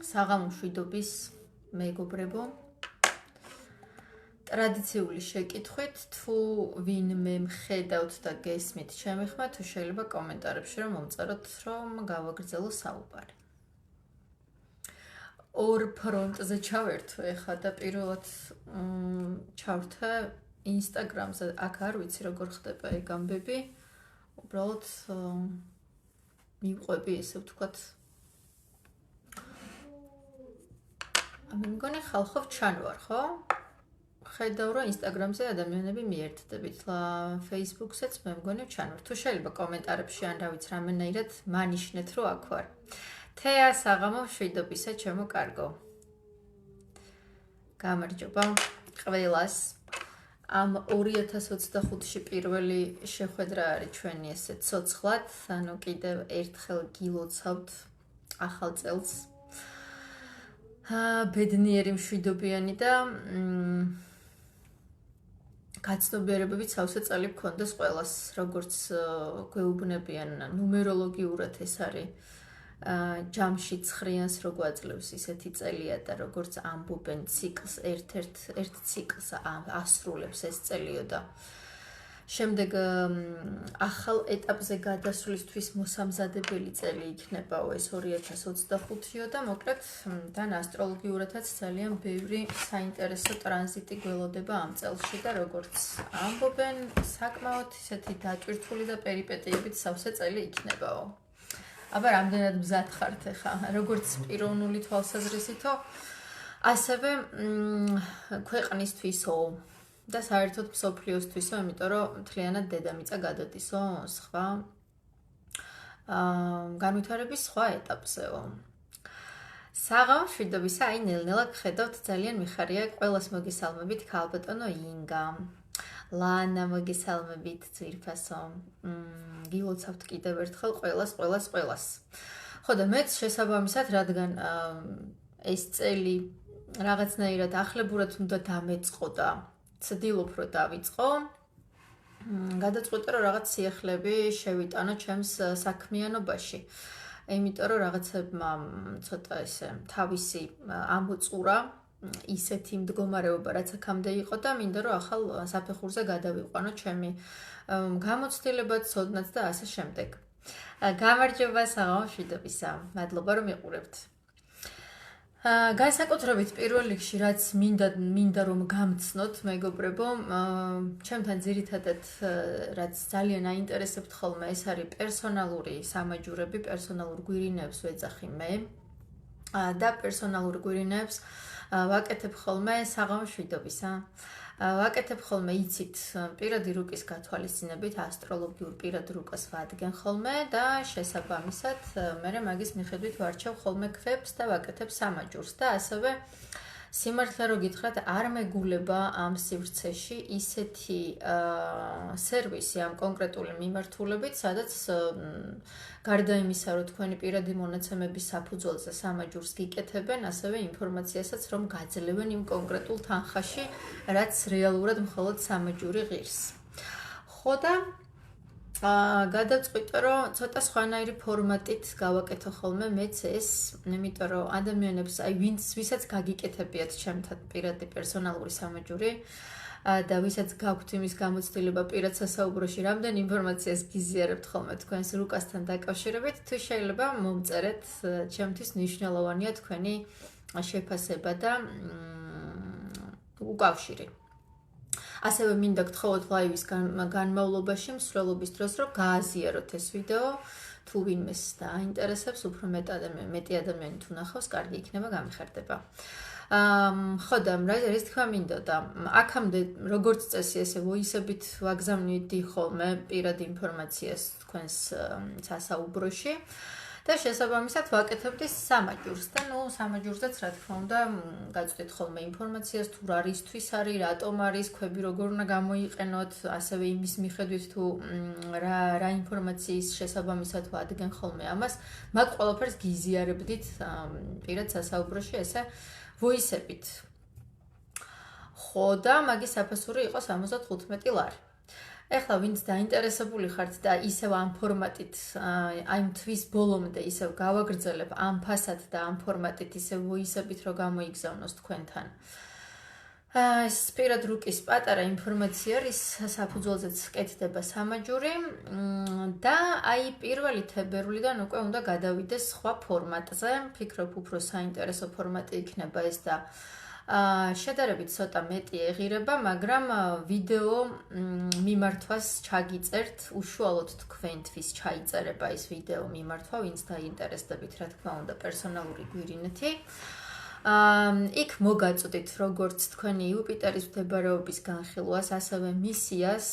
საღამო მშვიდობის მეგობრებო, ტრადიციული შეკითხვით, თუ ვინმე მხედავთ და გესმით ჩემი ხმა, თუ შეიძლება კომენტარებში რომ მომწეროთ, რომ გავაგრძელო საუბარი. ორ ფრონტზე ჩავერთვე ხა და პირველად ჩავრთე ინსტაგრამზე, აქ არ ვიცი როგორ ხდება ეგ ამბები, უბრალოდ მივყვები ესე ვთქვათ. მე მგონი ხალხով ჩანვარ, ხო? ხედავ რომ ინსტაგრამზე ადამიანები მიერთდებით, Facebook-ზეც მე მგონი ჩანვარ. თუ შეიძლება კომენტარებში ან რა ვიცი რამენაირად მანიშნეთ რომ აქ ვარ. თეა საღამო მშვიდობისა ჩემო კარგო. გამარჯობა ყველას. ამ 2025-ში პირველი შეხვედრა არის ჩვენი ესე ცოცხლად, ანუ კიდევ ერთხელ გილოცავთ ახალ წელს. ბედნიერი მშვიდობიანი და გაცნობიერებებით სავსე წელი გქონდეს ყველას, როგორც გვეუბნებიან ნუმეროლოგიურად ეს არის ჯამში ცხრიანს რო გვაძლევს ისეთი წელია და როგორც ამბობენ ციკლს ერთ ციკლს ასრულებს ეს წელიო და შემდეგ ახალ ეტაპზე გადასვლისთვის მოსამზადებელი წელი იქნებაო ეს 2025-იო და მოკლედ თან ასტროლოგიურადაც ძალიან ბევრი საინტერესო ტრანზიტი გველოდება ამ წელში და როგორც ამბობენ საკმაოდ ისეთი დატვირთული და პერიპეტიებით სავსე წელი იქნებაო. აბა რამდენად მზად ხართ ახლა, როგორც პიროვნული თვალსაზრისითო, ასევე ქვეყნისთვისო და საერთოდ მსოფლიოსთვისო, იმიტომ რომ მთლიანად დედამიწა გადადისო სხვა განვითარების სხვა ეტაპზეო. საღამო მშვიდობისა, აი ნელ-ნელა გხედავთ ძალიან მიხარია, ყველას მოგესალმებით ქალბატონო ინგა. ლანა მოგესალმებით ძვირფასო. გილოცავთ კიდევ ერთხელ ყველას. ხო და მეც შესაბამისად, რადგან ეს წელი რაღაცნაირად ახლებურად უნდა დამეწყო და ცდილობ რომ დავიწყო, გადაწყვეტე რომ რაღაც სიახლეები შევიტანო ჩემს საქმიანობაში. იმიტომ რომ რაღაცებმა ცოტა ესე თავისი ამოწურა ისეთი მდგომარეობა რაც აქამდე იყო და მინდა რომ ახალ საფეხურზე გადავიყვანო ჩემი გამოცდილებაც, ცოდნაც და ასე შემდეგ. გამარჯობა საღამო მშვიდობისა. მადლობა რომ მიყურებთ. განსაკუთრებით პირველ რიგში რაც მინდა რომ გამცნოთ მეგობრებო, ჩემთან ძირითადად რაც ძალიან აინტერესებთ ხოლმე ეს არის პერსონალური სამაჯურები, პერსონალურ გვირინებს ვეძახი მე და პერსონალურ გვირინებს ვაკეთებ ხოლმე საღამო მშვიდობისა. ვაკეთებ ხოლმე იცით პირადი რუკის გათვალისწინებით, ასტროლოგიურ პირად რუკას ვადგენ ხოლმე და შესაბამისად მე მაგის მიხედვით ვარჩევ ხოლმე ქვებს და ვაკეთებ სამაჯურს და ასევე სიმართლე რო გითხრათ, არ მეგულება ამ სივრცეში ისეთი სერვისი ამ კონკრეტული მიმართულებით, სადაც გარდა იმისა, რომ თქვენი პირადი მონაცემების საფუძველზე სამაჯურს გიკეთებენ, ასევე ინფორმაციასაც რომ გაძლევენ იმ კონკრეტულ თანხაში, რაც რეალურად მხოლოდ სამაჯური ღირს. ხო და გადავწყვიტე რომ ცოტა სხვანაირი ფორმატით გავაკეთო ხოლმე მეც ეს, იმიტომ რომ ადამიანებს, აი ვისაც გაგიკეთებიათ ჩემთან პირადი პერსონალური სამაჯური და ვისაც გაქვთ იმის გამოცდილება პირად სასაუბროში, რამდენ ინფორმაციას გიზიარებთ ხოლმე თქვენს რუკასთან დაკავშირებით, თუ შეიძლება მომწერეთ, ჩემთვის მნიშვნელოვანია თქვენი შეფასება და უკავშირი. ასევე მინდა გთხოვოთ ლაივის განმავლობაში მსვლელობის დროს რომ გააზიაროთ ეს ვიდეო, თუ ვინმეს დაინტერესებს, უფრო მეტი ადამიანი თუ ნახავს, კარგი იქნება გამიხარდება. ხო და რა თქმა მინდოდა, აქამდე როგორც წესი ესე ვოისებით ვაგზავნიდი ხოლმე პირად ინფორმაციას თქვენს სასაუბროში. და შესაბამისად ვაკეთებდი სამაჯურს და სამაჯურზეც რა თქმა უნდა გაწვდით ხოლმე ინფორმაციას თუ რა რისთვის არის, რატომ არის, ქვები როგორ უნდა გამოიყენოთ, ასევე იმის მიხედვით თუ რა ინფორმაციის შესაბამისად ვადგენ ხოლმე ამას, მაგ ყველაფერს გიზიარებდით პირად სასაუბროში ესე ვოისებით. ხო და მაგის საფასური იყო 75 ლარი. ეხლა ვინც დაინტერესებული ხართ და ისევ ამ ფორმატით, აი თვის ბოლომდე ისევ გავაგრძელებ ამ ფასად და ამ ფორმატით ისევ ვოისებით რომ გამოიგზავნოს თქვენთან. ეს პირად რუკის პატარა ინფორმაცია არის საფუძველზეც კეთდება სამაჯური და აი პირველი თებერვლიდან უკვე უნდა გადავიდეს სხვა ფორმატზე. ფიქრობ უფრო საინტერესო ფორმატი იქნება ეს და შედარებით ცოტა მეტი ეღირება, მაგრამ ვიდეო მიმართვას ჩაგიწერთ, უშუალოდ თქვენთვის ჩაიწერება ეს ვიდეო მიმართვა, ვინც დაინტერესდებით, რა თქმა უნდა, პერსონალური გვირინეთი. იქ მოგაწვდით როგორც თქვენი იუპიტერის მდებარეობის განხილვას, ასევე მისიას,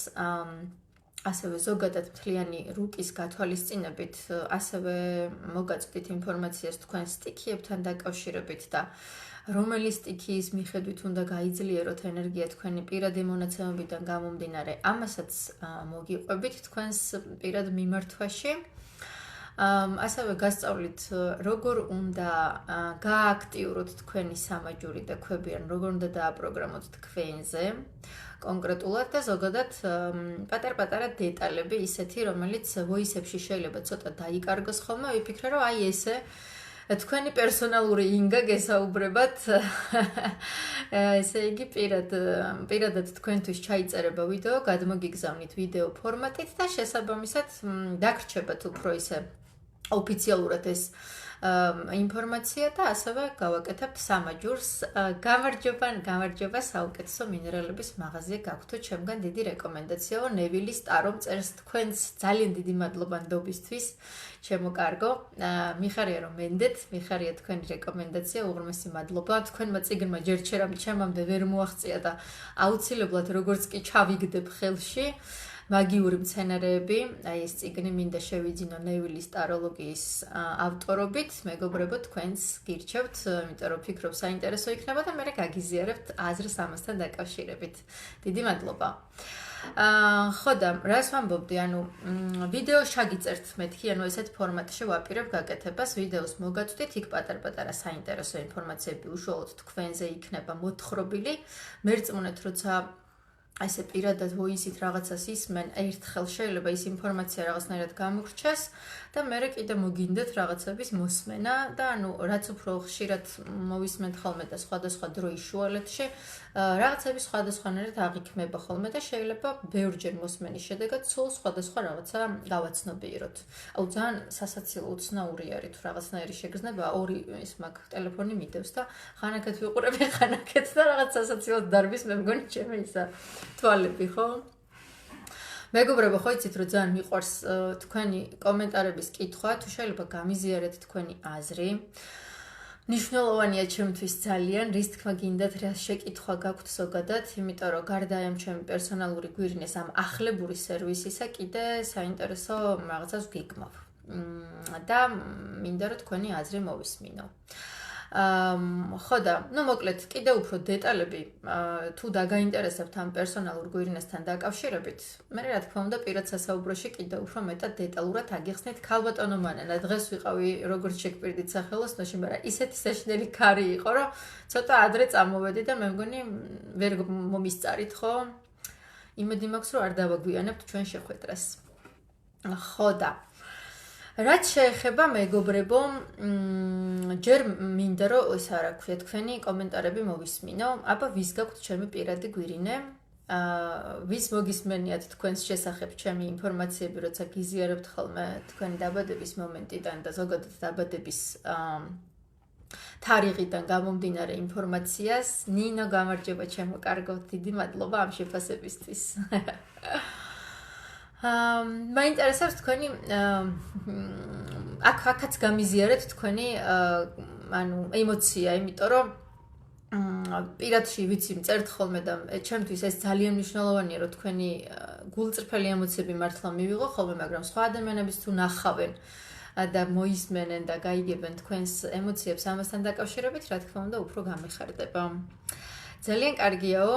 ასევე ზოგადად მთლიანი რუკის გათვალისწინებით, ასევე მოგაწვდით ინფორმაციას თქვენ სტიქიებთან დაკავშირებით და რომელი სტიქიის მიხედვით უნდა გაიძლიეროთ ენერგია თქვენი პირადი მონაცემებიდან გამომდინარე, ამასაც მოგიყვებით თქვენს პირად მიმართვაში. ასევე გასწავლით როგორ უნდა გააქტიუროთ თქვენი სამაჯური და ქვები, ან როგორ უნდა დააპროგრამოთ თქვენზე კონკრეტულად და ზოგადად პატარ-პატარა დეტალები ისეთი, რომელიც ვოისებში შეიძლება ცოტა დაიკარგოს ხოლმე, ვიფიქრე რომ აი ესე თქვენი პერსონალური ინგა გესაუბრებათ, ესე იგი პირადად თქვენთვის ჩაიწერება ვიდეო, გადმოგიგზავნით ვიდეო ფორმატით და შესაბამისად დაგრჩებათ უფრო ისე ოფიციალურად ეს ინფორმაცია და ასევე გავაკეთებთ სამაჯურს. გამარჯობა საუკეთესო მინერალების მაღაზია გაქვთ ჩემგან დიდი რეკომენდაციაო ნევილის ტარომ წერს თქვენს ძალიან დიდი მადლობა ნდობისთვის ჩემო კარგო. მიხარია რომ მენდეთ, მიხარია თქვენი რეკომენდაცია, უღრმესი მადლობა. თქვენმა წიგნმა ჯერ ჩემამდე ვერ მოაღწია და აუცილებლად როგორც კი ჩავიგდებ ხელში მაგიური მცენარეები, აი ეს წიგნი მინდა შევიძინო ნევილის ტაროლოგიის ავტორობით, მეგობრებო თქვენს გირჩევთ, იმიტომ რომ ფიქრობ საინტერესო იქნება და მე გაგიზიარებთ აზრს ამასთან დაკავშირებით. დიდი მადლობა. ხო და რას ვამბობდი, ანუ ვიდეოს ჩაგიწერთ მეთქი, ანუ ესეთ ფორმატში ვაპირებ გაკეთებას, ვიდეოს მოგაწვდით, იქ პატარ-პატარა საინტერესო ინფორმაციები უშუალოდ თქვენზე იქნება მოთხრობილი. მერწმუნეთ, როცა ესე პირადად ვოისით რაღაცას ისმენ, ერთხელ შეიძლება ის ინფორმაცია რაღაცნაირად გამოგრჩეს და მერე კიდე მოგინდეთ რაღაცების მოსმენა და ანუ რაც უფრო ხშირად მოვისმენთ ხოლმე და სხვადასხვა დროის შუალედში, რაღაცები სხვადასხვანაირად აღიქმება ხოლმე და შეიძლება ბევრჯერ მოსმენის შედეგად სულ სხვადასხვა რაღაცა გავაცნობიეროთ. აუ ძალიან სასაცილო უცნაური არის თუ რაღაცნაირი შეგრძნება, ორი ის მაქვს ტელეფონი მიდევს და ხანაკეთ ვიყურები, ხანაკეთ და რაღაც სასაცილოდ დარბის მე მგონი ჩემი ისა თვალები, ხო? მეგობრებო, ხო იცით რომ ძალიან მიყვარს თქვენი კომენტარების კითხვა, თუ შეიძლება გამიზიარეთ თქვენი აზრი. მნიშვნელოვანია ჩემთვის ძალიან, რის თქმა გინდათ, რა შეკითხვა გაქვთ ზოგადად, იმიტომ რომ გარდა ამ ჩემი პერსონალური გვირინის ამ ახლებური სერვისისა, კიდე საინტერესო რაღაცას ვგეგმავ. და მინდა რომ თქვენი აზრი მოვისმინო. ხო და, მოკლედ, კიდე უფრო დეტალები თუ დაგაინტერესებთ ამ პერსონალურ გვირინესთან დაკავშირებით, მე რა თქმა უნდა პირად სასაუბროში კიდე უფრო მეტად დეტალურად აგიხსნით. ქალბატონო მანანა, დღეს ვიყავი როგორც შეგპირდით სახელოსნოში, მაგრამ ისეთი საშინელი ქარი იყო, რომ ცოტა ადრე წამოვედი და მე მგონი ვერ მომისწარით, ხო? იმედი მაქვს, რომ არ დავაგვიანებთ ჩვენ შეხვედრას. ხო და რაც შეეხება მეგობრებო, ჯერ მინდა რომ ეს არა ქვია თქვენი კომენტარები მოვისმინო. აბა ვის გაქვთ ჩემი პირადი გვირინე? ვის მოგისმენიათ თქვენს შესახებ ჩემი ინფორმაციები, როცა გიზიარებთ ხოლმე თქვენი დაბადების მომენტიდან და ზოგადად დაბადების თარიღიდან გამომდინარე ინფორმაციას. ნინო, გამარჯობა ჩემო კარგო, დიდი მადლობა ამ შეფასებისთვის. მაინტერესებს თქვენი აქაც გამიზიარეთ თქვენი ანუ ემოცია, იმიტომ რომ პირადში ვიცი წერთ ხოლმე და ჩემთვის ეს ძალიან მნიშვნელოვანია, რომ თქვენი გულწრფელი ემოციები მართლა მივიღო ხოლმე, მაგრამ სხვა ადამიანებიც თუ ნახავენ და მოისმენენ და გაიგებენ თქვენს ემოციებს ამასთან დაკავშირებით, რა თქმა უნდა, უფრო გამეხარდება. ძალიან კარგიაო,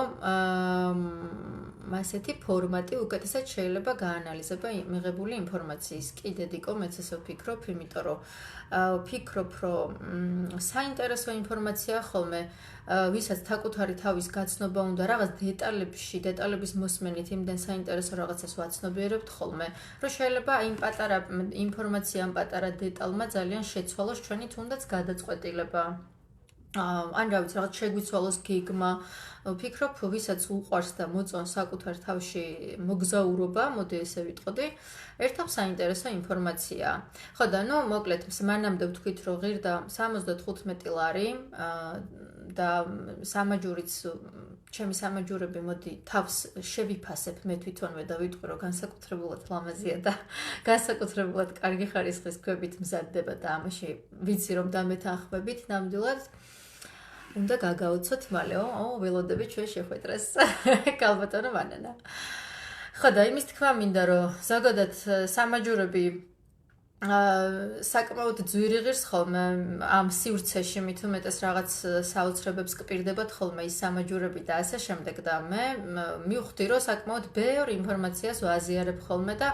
ასეთი ფორმატი უკეთესად შეიძლება გაანალიზება მიღებული ინფორმაციის. კიდე დიკო მეც ესე ვფიქრობ, იმიტომ რომ ვფიქრობ, რომ საინტერესო ინფორმაცია ხოლმე ვისაც საკუთარი თავის გაცნობა უნდა რაღაც დეტალების მოსმენით იმდენ საინტერესო რაღაცას ვაცნობიერებთ ხოლმე, რომ შეიძლება იმ პატარა ინფორმაციამ, პატარა დეტალმა ძალიან შეცვალოს ჩვენი თუნდაც გადაწყვეტილება. ან რა ვიცი, რაღაც შეგვიცვალოს გეგმა. ვფიქრობ, ვისაც უყვარს და მოწონს საკუთარ თავში მოგზაურობა, მოდი ესე ვიტყოდი, ერთად საინტერესო ინფორმაციაა. ხო და ნუ მოკლედ მანამდე ვთქვით, რომ ღირდა 75 ლარი და სამაჯურიც ჩემი სამაჯურები მოდი თავს შევიფასებ მე თვითონვე და ვიტყვი, რომ განსაკუთრებულად ლამაზია და განსაკუთრებულად კარგი ხარისხის ქვებით მზადდება და ამაში ვიცი რომ დამეთანხმებით ნამდვილად. უნდა გაგაოცოთ მალეო, ველოდები ჩვენ შეხვედრას. კალბატონო მანანა. ხო და იმის თქმა მინდა, რომ ზოგადად სამაჯურები საკმაოდ ძვირი ღირს ხოლმე ამ სივრცეში მით უმეტეს რაღაც საოცრებებს კპირდებათ ხოლმე ის სამაჯურები და ასე შემდეგ და მე მივხვდი რომ საკმაოდ ბევრ ინფორმაციას ვაზიარებ ხოლმე და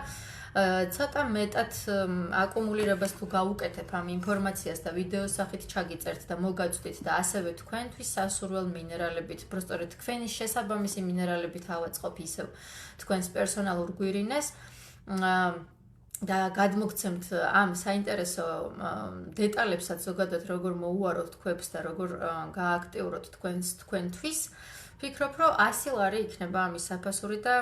ცოტა მეტად აკუმულირებას თუ გავუკეთებ ამ ინფორმაციას და ვიდეოს სახით ჩაგიწერთ და მოგაწვდით და ასევე თქვენთვის სასურველ მინერალებით, პროსტორედ თქვენი შესაბამისი მინერალებით ავაწყობ ისევ თქვენს პერსონალურ გვირინეს და გადმოგცემთ ამ საინტერესო დეტალებსაც ზოგადად როგორ მოუაროთ თქვენს და როგორ გააქტიუროთ თქვენთვის ვფიქრობ, რომ 100 ლარი იქნება ამის საფასური და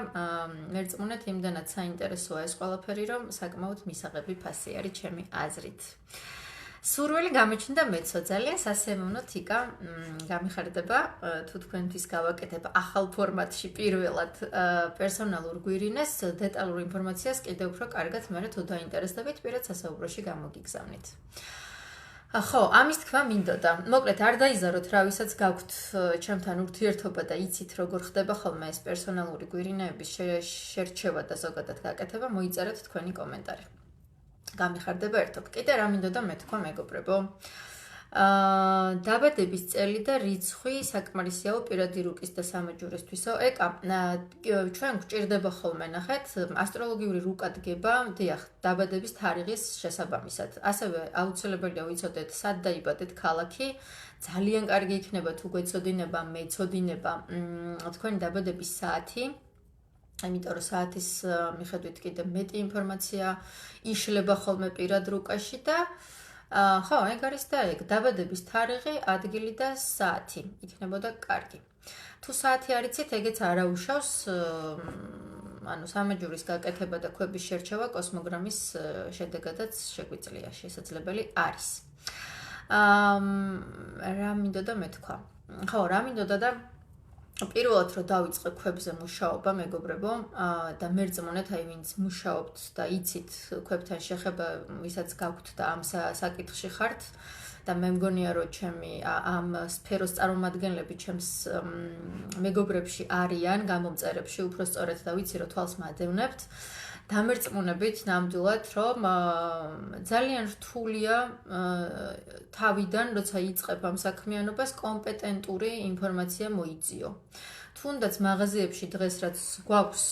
მერწმუნეთ იმდანაც საინტერესოა ეს ყველაფერი, რომ საკმაოდ მისაღები ფასი არის ჩემი აზრით. სურვილი გამოჩნდა მეცო ძალიან სასიამოვნო თიკა გამიხარდება თუ თქვენთვის გავაკეთებ ახალ ფორმატში პირველად პერსონალურ გვირინეს დეტალურ ინფორმაციას კიდევ უფრო კარგად მერე თუ დაინტერესდებით პირად სასაუბროში გამოგიგზავნით. ხო, ამის თქმა მინდოდა. მოკლედ არ დაიზაროთ რა ვისაც გაქვთ ჩემთან ურთიერთობა და იცით როგორ ხდება ხოლმე ეს პერსონალური გვირინეების შერჩევა და ზოგადად გაკეთება, მოიწერეთ თქვენი კომენტარი. გამიხარდება ერთობ. კიდე რა მინდოდა მეთქვა მეგობრებო. დაბადების წელი და რიცხვი საკმარისიაო პირადი რუკის და სამაჯურისთვისო. ეკა, ჩვენ გვჭირდება ხოლმე ნახეთ, ასტროლოგიური რუკა დგება, დიახ, დაბადების თარიღის შესაბამისად. ასევე აუცილებელია ვიცოდეთ, სად დაიბადეთ ქალაქი. ძალიან კარგი იქნება თუ გვეცოდინება, მეცოდინება თქვენი დაბადების საათი. იმიტომ რომ საათის მიხედვით კიდე მეტი ინფორმაცია იშლება ხოლმე პირად რუკაში და ხო, ეგ არის და ეგ დაბადების თარიღი, ადგილი და საათი იქნებოდა კარგი. თუ საათი არ იცით, ეგეც არაუშავს ანუ სამაჯურის გაკეთება და ქვების შერჩევა კოსმოგრამის შედეგადაც შეგვიძლია შესაძლებელი არის. რა მინდოდა მეთქვა? ხო, რა მინდოდა და პირველად რომ დავიწყე ქვებზე მუშაობა მეგობრებო და მერწმუნეთ აი ვინც მუშაობთ და იცით ქვებთან შეხება ვისაც გაქვთ და ამ საკითხში ხართ და მე მგონია რომ ჩემი ამ სფეროს წარმომადგენლები ჩემს მეგობრებში არიან გამომწერებში უпроსწორად და ვიცი რომ თვალს მადევნებთ დამერწმუნებით ნამდვილად რომ ძალიან რთულია თავიდან როცა იწყებ ამ საქმიანობას კომპეტენტური ინფორმაცია მოიძიო. თუნდაც მაღაზიებში დღეს რაც გვაქვს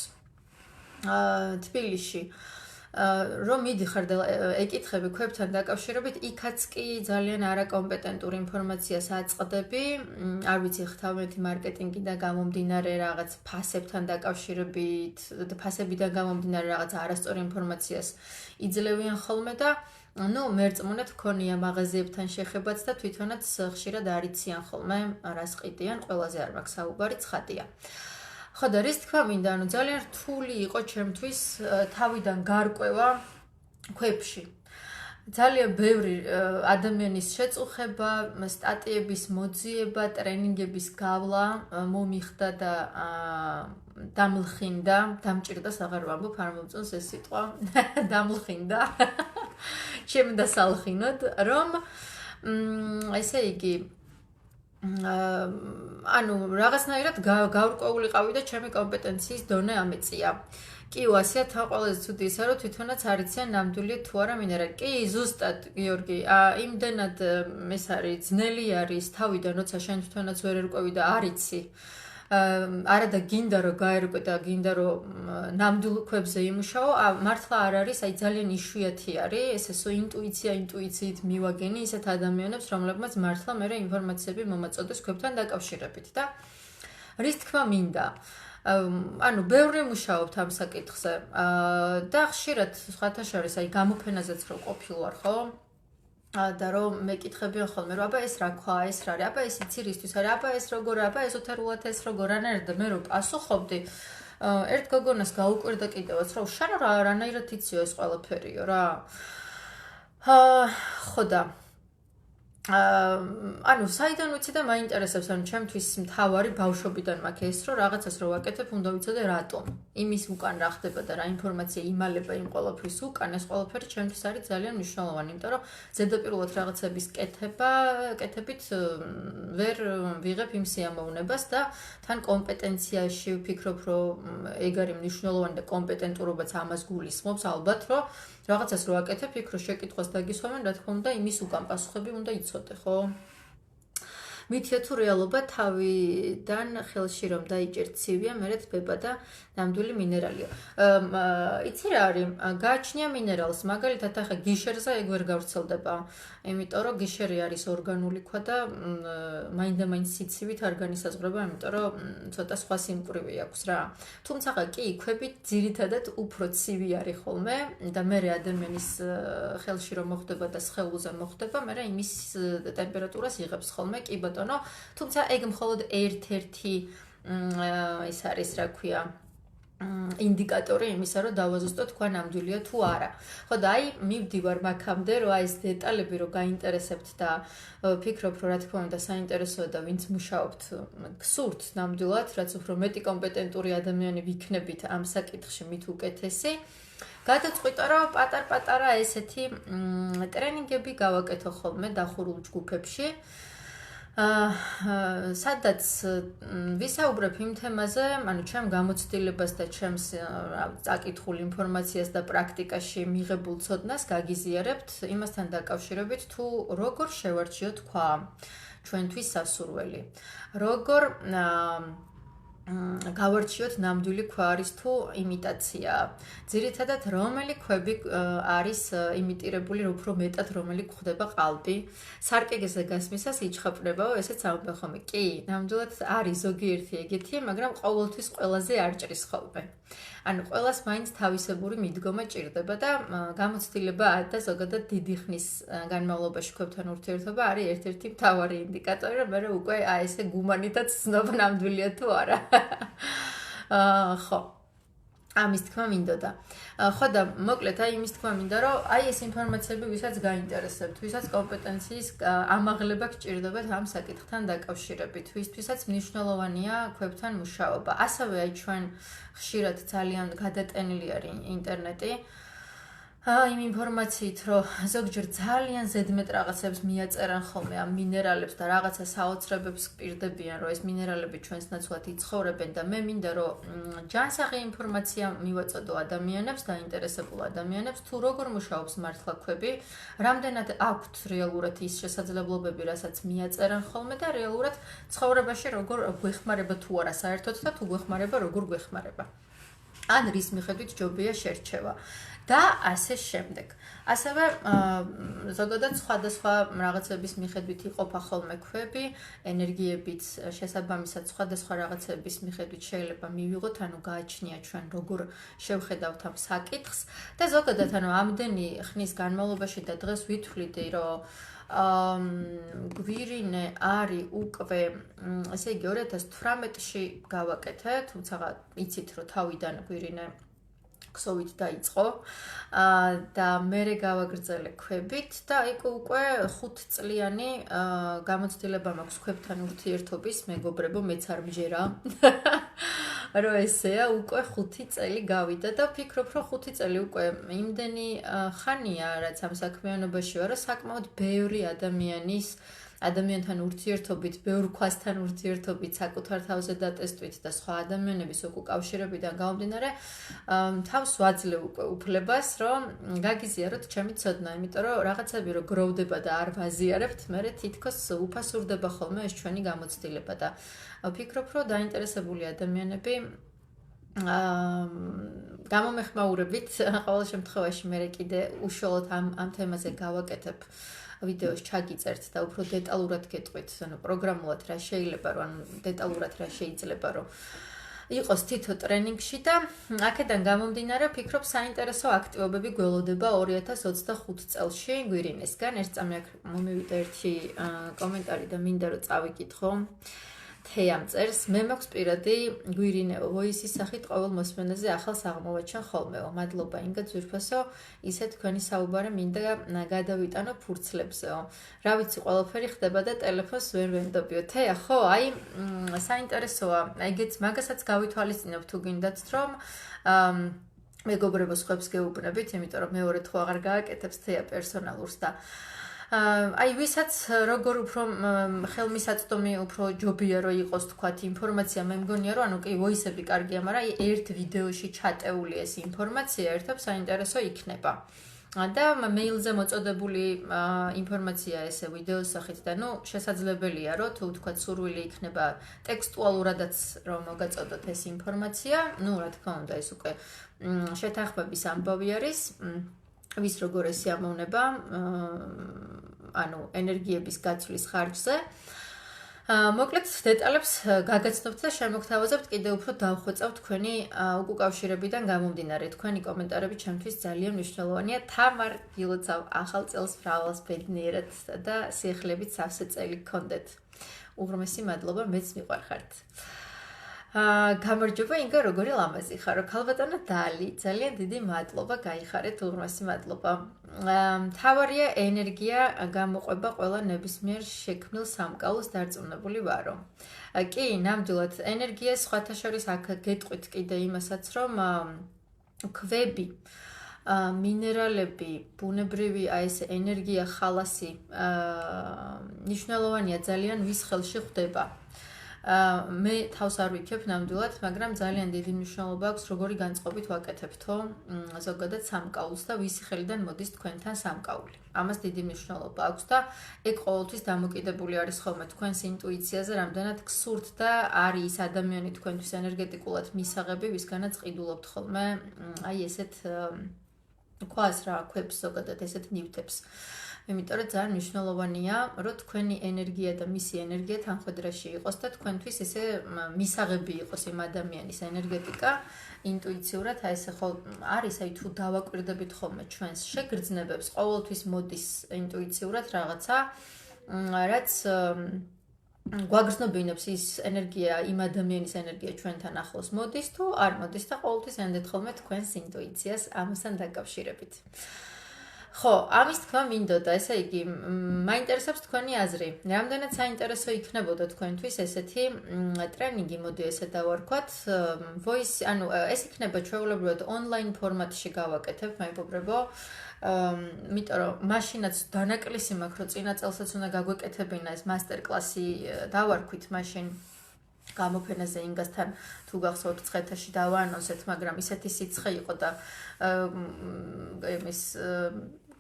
თბილისში რომ მიდიხარ და ეკითხები ქვებთან დაკავშირებით, იქაც კი ძალიან არაკომპეტენტური ინფორმაციას აწყდები, არ ვიცი ხთავმეთი მარკეტინგიდან გამომდინარე რაღაც ფასებთან დაკავშირებით, ფასებიდან გამომდინარე რაღაც არასწორი ინფორმაციას იძლევიან ხოლმე და ნუ მერწმუნეთ გქონია მაღაზიებთან შეხებაც და თვითონაც ხშირად არიციან ხოლმე რას ყიდიან, ყველაზე არ მაქვს საუბარი ცხადია. ხო და რის თქმა მინდა, ანუ ძალიან რთული იყო ჩემთვის თავიდან გარკვევა ქვებში. ძალიან ბევრი ადამიანის შეწუხება, სტატიების მოძიება, ტრენინგების გავლა მომიხდა და დამლხინდა, დამჭირდა აღარ ვამბობ, არ მომწონს ეს სიტყვა, დამლხინდა. ჩემ დასალხინოდ, რომ ესე იგი ანუ რაღაცნაირად გაურკვეულიყავი და ჩემი კომპეტენციის დონე ამეწია. კი, ვასია თან ყველაზე ცუდი ისე რომ თვითონაც არ იციან ნამდვილი თუ არა მინერალი. კი, ზუსტად, გიორგი, იმდენად ეს არის ძნელი არის თავიდან, როცა შენ თვითონაც ვერ ერკვევი და არ იცი. არა და გინდა რომ გაერკვე და გინდა რომ ნამდვილ ქვებზე იმუშაო, მართლა არ არის, აი ძალიან იშვიათი არის, ესეო ინტუიციით მივაგენი ისეთ ადამიანებს, რომლებმაც მართლა მე ინფორმაციები მომაწოდეს ქვებთან დაკავშირებით და რის თქმა მინდა. ანუ ბევრი მუშაობთ ამ საკითხზე და ხშირად სხვათა შორის აი გამოფენაზეც რო ყოფილვარ, ხო? და რომ მეკითხებიან ხოლმე რომ აბა ეს რა ქვა, ეს რა არის, აბა ეს იცი რისთვის არის, აბა ეს როგორ, აბა ეზოთერულად ეს როგორ ანერდა მე რომ პასუხობდი ერთ გოგონას გაუკვირდა კიდევაც რომ შენ რანაირად იციო ეს ყველაფერიო რა. ხო და ანუ საიდან ვიცი და მაინტერესებს ანუ ჩემთვის მთავარი ბავშვობიდან მაქვს ეს რომ რაღაცას რო ვაკეთებ უნდა ვიცოდე რატომ იმის უკან რა ხდება და რა ინფორმაცია იმალება იმ ყველაფრის უკან ეს ყველაფერი ჩემთვის არის ძალიან მნიშვნელოვანი იმიტომ რომ ზედაპირულად რაღაცების კეთებით ვერ ვიღებ იმ სიამოვნებას და თან კომპეტენციაში ვფიქრობ რომ ეგ არის მნიშვნელოვანი და კომპეტენტურობაც ამას გულისხმობს ალბათ რომ რაღაცას რო აკეთებ, იქ რო შეკითხვას დაგისვამენ, რა თქმა უნდა, იმის უკან პასუხები უნდა იცოდე, ხო? მითია თუ რეალობა თავიდან ხელში რომ დაიჭერ ცივია, მერე თბება და ნამდვილი მინერალიო. იცი რა არის? გააჩნია მინერალს, მაგალითად ახლა გიშერზე ეგ ვერ გავრცელდება. იმიტომ რომ გიშერი არის ორგანული ქვა და მაინდა-მაინც სიცივით არ განისაზღვრება, იმიტომ რომ ცოტა სხვა სიმკვრივე აქვს რა. თუმცა კი, ქვები ძირითადად უფრო ცივი არის ხოლმე და მე ადამიანის ხელში რომ მოხდება და სხეულზე მოხდება, მე იმის ტემპერატურას იღებს ხოლმე, კი ბატონო, თუმცა ეგ მხოლოდ ერთ-ერთი ის არის, რა ქვია, ინდიკატორი იმისა, რომ დავაზუსტოთ თქვა ნამდვილია თუ არა. ხო და აი მივდივარ მაგამდე, რომ აი ეს დეტალები რომ გაინტერესებთ და ვფიქრობ, რომ რა თქმა უნდა საინტერესოა და ვინც მუშაობთ, გსურთ ნამდვილად, რაც უფრო მეტი კომპეტენტური ადამიანი ვიქნებით ამ საკითხში მით უკეთესი. გადაწყვიტა, რომ პატარ-პატარა ესეთი ტრენინგები გავაკეთო ხოლმე დახურულ ჯგუფებში. სადაც ვისაუბრებ იმ თემაზე, ანუ ჩემ გამოცდილებას და ჩემს წაკითხულ ინფორმაციას და პრაქტიკაში მიღებულ ცოდნას გაგიზიარებთ იმასთან დაკავშირებით, თუ როგორ შევარჩიოთ თქვა ჩვენთვის სასურველი. როგორ გავარჩიოთ ნამდვილი ქვა არის თუ იმიტაცია. ძირითადად რომელი ქვები არის იმიტირებული უფრო მეტად რომელი გვხდება ყალბი. სარკეგეზე გასმისას იჩხაპნებაო, ესეც ამბობ ხოლმე. კი, ნამდვილად არის ზოგიერთი ეგეთი, მაგრამ ყოველთვის ყველაზე არ ჭრის ხოლმე. ანუ ყველას მაინც თავისებური მიდგომა ჭირდება და გამოცდილება და ზოგადად დიდი ხნის განმავლობაში ქვებთან ურთიერთობა არის ერთ-ერთი მთავარი ინდიკატორი, რომ მე უკვე ესე გუმანითაც ცნობ ნამდვილია თუ არა. ხო. ამის თქმა მინდოდა. ხო და მოკლედ აი იმის თქმა მინდა, რომ აი ეს ინფორმაციები ვისაც გაინტერესებთ, ვისაც კომპეტენციის ამაღლება გჭირდებათ ამ საკითხთან დაკავშირებით, ვისთვისაც მნიშვნელოვანია ქვებთან მუშაობა. ასევე აი ჩვენ ხშირად ძალიან გადატენილი არის ინტერნეტი. იმ ინფორმაციით, რომ ზოგჯერ ძალიან ზედმეტ რაღაცებს მიაწერან ხოლმე ამ მინერალებს და რაღაცა საოცრებებს გპირდებიან, რომ ეს მინერალები ჩვენს ნაცვლად იცხოვრებენ და მე მინდა, რომ ჯანსაღი ინფორმაცია მივაწოდო ადამიანებს, დაინტერესებულ ადამიანებს, თუ როგორ მუშაობს მართლა ქვები, რამდენად აქვთ რეალურად ის შესაძლებლობები, რასაც მიაწერან ხოლმე და რეალურად ცხოვრებაში როგორ გვეხმარება თუ არა საერთოდ და თუ გვეხმარება, როგორ გვეხმარება. ან რის მიხედვით ჯობია შერჩევა. და ასე შემდეგ. ასევე ზოგადად სხვადასხვა რაღაცების მიხედვით იყოფა ხოლმე ქვები, ენერგიებით შესაბამისად სხვადასხვა რაღაცების მიხედვით შეიძლება მივიღოთ, ანუ გააჩნია ჩვენ როგორ შევხედავთ ამ საკითხს და ზოგადად ანუ ამდენი ხნის განმავლობაში და დღეს ვითვლიდი, რომ გვირინე არის უკვე ესე იგი 2018-ში გავაკეთე, თუმცა იცით რომ თავიდან გვირინე ქსოვით დაიწყო და მერე გავაგრძელე ქვებით და იქ უკვე 5 წლიანი გამოცდილება მაქვს ქვებთან ურთიერთობის, მეგობრებო, მეც არ მჯერა. რომ ესეა უკვე 5 წელი გავიდა და ვფიქრობ, რომ 5 წელი უკვე იმდენი ხანია, რაც ამ საქმიანობაში ვარ, რომ საკმაოდ ბევრი ადამიანის ადამიანთან ურთიერთობით, ბევრ ქვასთან ურთიერთობით, საკუთარ თავზე დატესტვით და სხვა ადამიანების უკავშირებიდან გამომდინარე, თავს ვაძლევ უკვე უფლებას, რომ გაგიზიაროთ ჩემი ცოდნა, იმიტომ რომ რაღაცები რო გროვდება და არ ვაზიარებთ, მე თითქოს უფასურდება ხოლმე ეს ჩვენი გამოცდილება და ვფიქრობ, რომ დაინტერესებული ადამიანები გამომეხმაურებით, ყოველ შემთხვევაში მე კიდე უშუალოდ ამ თემაზე გავაკეთებ ვიდეოს ჩაგიწერთ და უფრო დეტალურად გეტყვით, ანუ პროგრამულად რა შეიძლება, რომ დეტალურად რა შეიძლება, რომ იყოს თითო ტრენინგში და აქედან გამომდინარე ვფიქრობ საინტერესო აქტივობები გველოდება 2025 წელში გვირინესგან. ერთ წამი აქ მომივიდა ერთი კომენტარი და მინდა რომ წავიკითხო. თეამ წერს, მე მაქვს პირადი გვირინეო ვოისის სახით ყოველ მოსმენაზე ახალს აღმოვაჩენ ხოლმეო. მადლობა ინგა ძვირფასო, ისე თქვენი საუბარი მინდა გადავიტანო ფურცლებზეო. რა ვიცი, ყველაფერი ხდება და ტელეფონს ვერ ვენდობიო. თეა, ხო, აი საინტერესოა. ეგეც მაგასაც გავითვალისწინებ თუ გინდათ, რომ მეგობრებო სხვებს გეუბნებით, იმიტომ რომ მეორე თუ აღარ გააკეთებს თეა პერსონალურს და აი ვისაც როგორ უფრო ხელმისაწვდომი უფრო ჯობია რომ იყოს თქვათ ინფორმაცია მე მგონია რომ ანუ კი ვოისები კარგია მაგრამ აი ერთ ვიდეოში ჩატეული ეს ინფორმაცია ერთად საინტერესო იქნება და მეილზე მოწოდებული ინფორმაცია ესე ვიდეოს სახით და ნუ შესაძლებელია რომ თუ თქვათ სურვილი იქნება ტექსტუალურადაც რომ მოგაწოდოთ ეს ინფორმაცია ნუ რა თქმა უნდა ეს უკვე შეთანხმების ამბავი არის ვის როგორ ესე ამოვნება ანუ ენერგიების გაცვლის ხარჯზე მოკლედ დეტალებს გაგაცნობთ და შემოგთავაზებთ კიდევ უფრო დავხვეწავ თქვენი უკავშირებიდან გამომდინარე თქვენი კომენტარები ჩემთვის ძალიან მნიშვნელოვანია თამარ გილოცავ ახალ წელს მრავალს ბედნიერად და სიახლეებით სავსე წელი გქონდეთ უღრმესი მადლობა მეც მიყვარხართ გამარჯობა ინგა როგორი ლამაზი ხარო ქალბატონო დალი ძალიან დიდი მადლობა გაიხარეთ უღრმესი მადლობა მთავარია ენერგია გამოყვება ყველა ნებისმიერ შექმნილ სამკაულს დარწმუნებული ვარო კი ნამდვილად ენერგია სხვათა შორის აქ გეტყვით კიდე იმასაც რომ ქვები მინერალები ბუნებრივი აი ეს ენერგია ხალასი მნიშვნელოვანია ძალიან ვის ხელში ხდება მე თავს არ ვიქებ ნამდვილად, მაგრამ ძალიან დიდი მნიშვნელობა აქვს როგორი განწყობით ვაკეთებთო ზოგადად სამკაულს და ვისი ხელიდან მოდის თქვენთან სამკაული. ამას დიდი მნიშვნელობა აქვს და ეგ ყოველთვის დამოკიდებული არის ხოლმე თქვენს ინტუიციაზე, რამდენად გსურთ და არის ადამიანი თქვენთვის ენერგეტიკულად მისაღები, ვისგანაც ყიდულობთ ხოლმე აი ესეთ ქვას რა, ქვებს ზოგადად ესეთ ნივთებს. იმიტომ რომ ძალიან მნიშვნელოვანია, რომ თქვენი ენერგია და მისი ენერგია თანხვედრაში იყოს და თქვენთვის ესე მისაღები იყოს იმ ადამიანის ენერგეტიკა ინტუიციურად, აი ესე ხო არის, აი თუ დავაკვირდებით ხოლმე ჩვენს შეგრძნებებს, ყოველთვის მოდის ინტუიციურად რაღაცა, რაც გვაგრძნობინებს ის ენერგია, იმ ადამიანის ენერგია ჩვენთან ახლოს მოდის თუ არ მოდის და ყოველთვის ენდეთ ხოლმე თქვენს ინტუიციას ამასთან დაკავშირებით. ხო, ამის თქმა მინდოდა, ესე იგი, მაინტერესებს თქვენი აზრი. რამდენად საინტერესო იქნებოდა თქვენთვის ესეთი ტრენინგი, მოდი ესე დავარქვათ, voice, ანუ ეს იქნება ჩვეულებრივად ონლაინ ფორმატში გავაკეთებ, მეგობრებო. იმიტომ რომ მაშინაც დანაკლისი მაქვს, რომ წინა წელსაც უნდა გაგვეკეთებინა ეს მასტერ-კლასი დავარქვით მაშინ გამოფენაზე ინგასთან თუ გახსოვთ ცხეთაში დავაანონსეთ, მაგრამ ისეთი სიცხე იყო და იმის